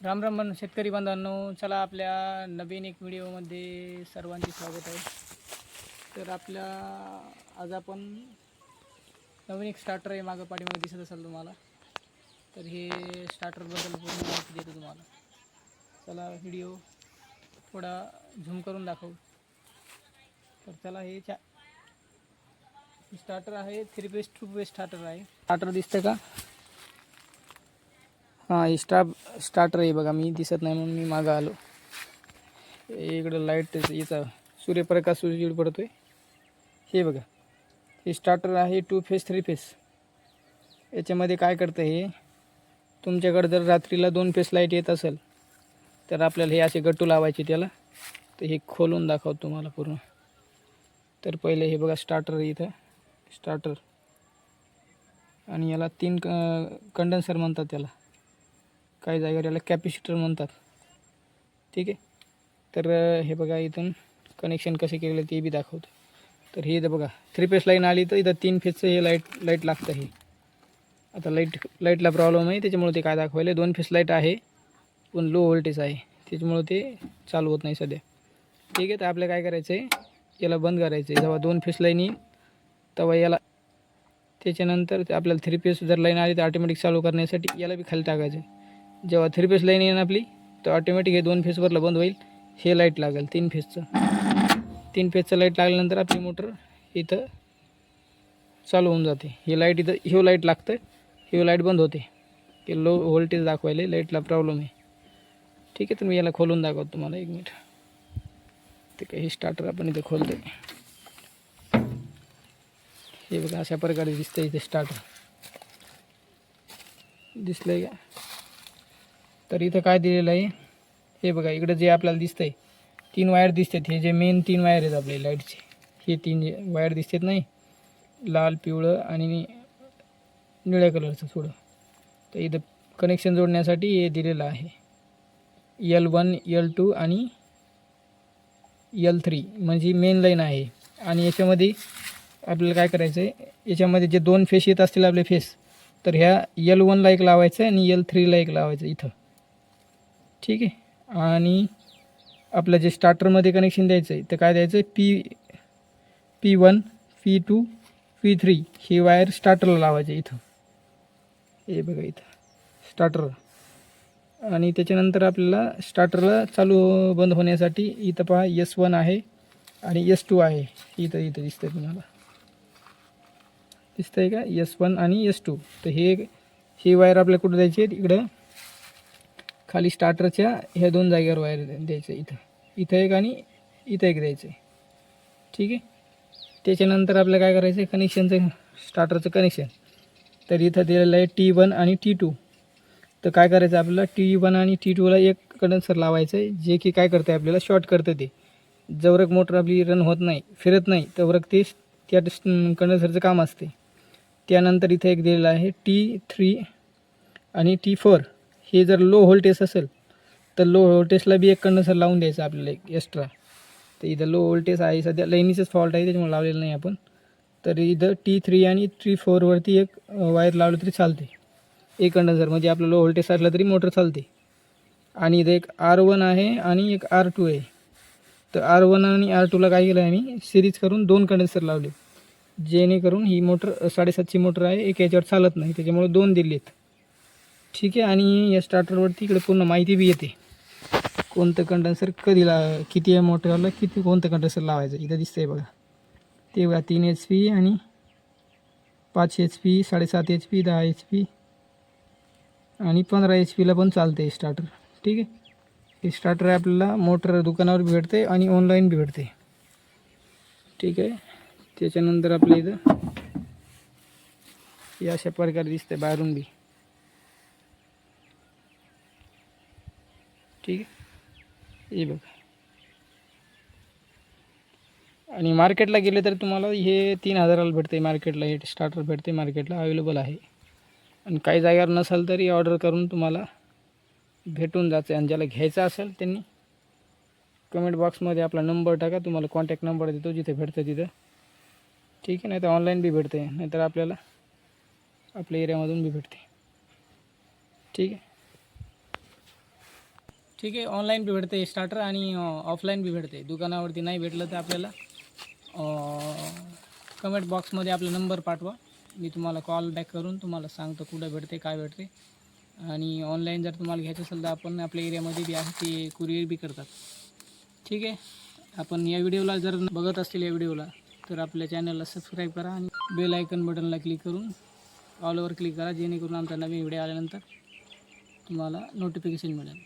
राम राम शेतकरी बांधवांनो, चला आपल्या नवीन एक व्हिडिओमध्ये सर्वांचे स्वागत आहे. तर आपल्या आज आपण नवीन एक स्टार्टर आहे, मागं पाठीमागे दिसत असेल तुम्हाला. तर हे स्टार्टरबद्दल पूर्ण माहिती देतो तुम्हाला. चला व्हिडिओ थोडा झूम करून दाखवू. तर चला हे स्टार्टर आहे, 3 फेज 2 फेज स्टार्टर आहे. स्टार्टर दिसतं का? हां, हे स्टार्टर आहे बघा. मी दिसत नाही म्हणून मी मागं आलो. इकडं लाईट याचा सूर्यप्रकाश उजेड पडतो आहे. हे बघा, हे स्टार्टर आहे 2 फेज 3 फेज. याच्यामध्ये काय करतं हे, तुमच्याकडे जर रात्रीला 2 फेज लाईट येत असेल तर आपल्याला हे असे गट्टू लावायचे त्याला. तर हे खोलून दाखवतो तुम्हाला पूर्ण. तर पहिले हे बघा, स्टार्टर इथं स्टार्टर, आणि याला 3 कंडेन्सर म्हणतात त्याला, काही जागेवर याला कॅपॅसिटर म्हणतात. ठीक आहे. तर हे बघा, इथून कनेक्शन कसे केलेलं ते बी दाखवतो. तर हे इथं बघा, 3 फेज लाईन आली तर इथं 3 फेजचं हे लाईट लागतं. हे आता लाईटला प्रॉब्लेम आहे, त्याच्यामुळे ते काय दाखवायला 2 फेज लाईट आहे पण लो व्होल्टेज आहे, त्याच्यामुळे ते चालू होत नाही सध्या. ठीक आहे. तर आपल्याला काय करायचं आहे, याला बंद करायचं आहे. जेव्हा 2 फेज लाईन येईल तेव्हा याला, त्याच्यानंतर आपल्याला 3 फेज जर लाईन आली तर ऑटोमॅटिक चालू करण्यासाठी याला बी खाली टाकायचं आहे. जेव्हा 3 फेज लाईन येईल आपली तर ऑटोमॅटिक हे 2 फेजवरला बंद होईल. हे लाईट लागेल 3 फेजचं लाईट लागल्यानंतर आपली मोटर इथं चालू होऊन जाते. ही लाईट इथं, ही लाईट लागतं, ही लाईट बंद होते. हे लो व्होल्टेज दाखवायला लाईटला प्रॉब्लेम आहे. ठीक आहे. तर मी याला खोलून दाखवतो तुम्हाला, 1 मिनिट. ते काही हे स्टार्टर आपण इथं खोलतो. हे बघा, अशा प्रकारे दिसतं इथे स्टार्टर. दिसलं का? तर इथं काय दिलेलं आहे, हे बघा, इकडं जे आपल्याला दिसतंय 3 वायर दिसतात. हे जे मेन 3 वायर आहेत आपले लाईटचे, हे 3 वायर दिसतात नाही, लाल, पिवळं आणि निळ्या कलरचं थोडं. तर इथं कनेक्शन जोडण्यासाठी हे दिलेलं आहे. L1 L2 आणि L3 म्हणजे मेन लाईन आहे. आणि याच्यामध्ये आपल्याला काय करायचं आहे, याच्यामध्ये जे 2 फेस येत असतील आपले फेस, तर ह्या L1ला एक लावायचं आणि L3ला एक लावायचं इथं. ठीक आहे. आणि आपलं जे स्टार्टरमध्ये कनेक्शन द्यायचं आहे तर काय द्यायचं आहे, P1 P2 P3 ही वायर स्टार्टरला लावायची इथं. हे बघा इथं स्टार्टर. आणि त्याच्यानंतर आपल्याला स्टार्टरला चालू बंद होण्यासाठी इथं पहा S1 आहे आणि S2 आहे. इथं दिसतंय तुम्हाला, दिसतंय का, S1 आणि S2. तर ही वायर आपल्याला कुठं द्यायची आहे, इकडं खाली स्टार्टरच्या ह्या 2 जागेवर वायर द्यायचं. इथं एक आणि इथं एक द्यायचं आहे. ठीक आहे. त्याच्यानंतर आपल्याला काय करायचं आहे, कनेक्शनचं, स्टार्टरचं कनेक्शन. तर इथं दिलेलं आहे T1 आणि T2. तर काय करायचं आपल्याला, T1 आणि T2ला एक कंडेन्सर लावायचं आहे, जे की काय करते, आपल्याला शॉर्ट करतं. ते जवरक मोटर आपली रन होत नाही, फिरत नाही, तवरक ते त्या कंडेन्सरचं काम असते. त्यानंतर इथं एक दिलेलं आहे T3 आणि T4. हे जर लो व्होल्टेज असेल तर लो व्होल्टेजला बी एक कंडेन्सर लावून द्यायचं आपल्याला एक एक्स्ट्रा. तर इथं लो व्होल्टेज आहे, सध्या लाईनीचंच फॉल्ट आहे, त्याच्यामुळे लावलेलं नाही आपण. तर इथं T3 आणि T4वरती एक वायर लावलं तरी चालते, एक कंडेन्सर, म्हणजे आपलं लो व्होल्टेज असलं तरी मोटर चालते. आणि इथं एक R1 आहे आणि एक R2 आहे. तर R1 आणि R2ला काय केलं आहे, मी सिरीज करून 2 कंडेन्सर लावले, जेणेकरून ही मोटर 750 मोटर आहे, एक याच्यावर चालत नाही, त्याच्यामुळे 2 दिलेत. ठीक आहे. आणि या स्टार्टरवरती इकडे पूर्ण माहिती बी येते, कोणतं कंडेन्सर कधी किती आहे मोटरला, कोणतं कंडेन्सर लावायचं. इथं दिसतंय बघा, ते बघा 3 HP आणि 5 HP, 7.5 HP, 10 HP आणि 15 HPला पण चालते स्टार्टर. ठीक आहे. हे स्टार्टर आपल्याला मोटर दुकानावर बी भेटते आणि ऑनलाईन बी भेटते. ठीक आहे. त्याच्यानंतर आपल्या इथं हे अशा प्रकारे दिसते बाहेरून बी. ठीक आहे. हे बघा. आणि मार्केटला गेले तर तुम्हाला हे 3,000ला भेटते मार्केटला. हे स्टार्टर भेटते मार्केटला, अवेलेबल आहे. आणि काही जागेवर नसेल तरी ऑर्डर करून तुम्हाला भेटून जाते. आणि ज्याला घ्यायचं असेल त्यांनी कमेंट बॉक्समध्ये आपला नंबर टाका, तुम्हाला कॉन्टॅक्ट नंबर देतो जिथे भेटतं तिथं. ठीक आहे. नाही तर ऑनलाईन बी भेटते, नाहीतर आपल्याला आपल्या एरियामधून बी भेटते. ठीक आहे. ठीक आहे. ऑनलाईन बी भेटते स्टार्टर आणि ऑफलाईन बी भेटते. दुकानावरती नाही भेटलं तर आपल्याला कमेंट बॉक्समध्ये आपला नंबर पाठवा. मी तुम्हाला कॉल बॅक करून तुम्हाला सांगतो कुठं भेटते, काय भेटते. आणि ऑनलाईन जर तुम्हाला घ्यायचं असेल तर आपण आपल्या एरियामध्ये बी आहे ते कुरिअर बी करतात. ठीक आहे. आपण या व्हिडिओला जर बघत असतील या व्हिडिओला तर आपल्या चॅनलला सबस्क्राईब करा आणि बेल आयकन बटनला क्लिक करून ऑलवर क्लिक करा, जेणेकरून आमचा नवीन व्हिडिओ आल्यानंतर तुम्हाला नोटिफिकेशन मिळेल.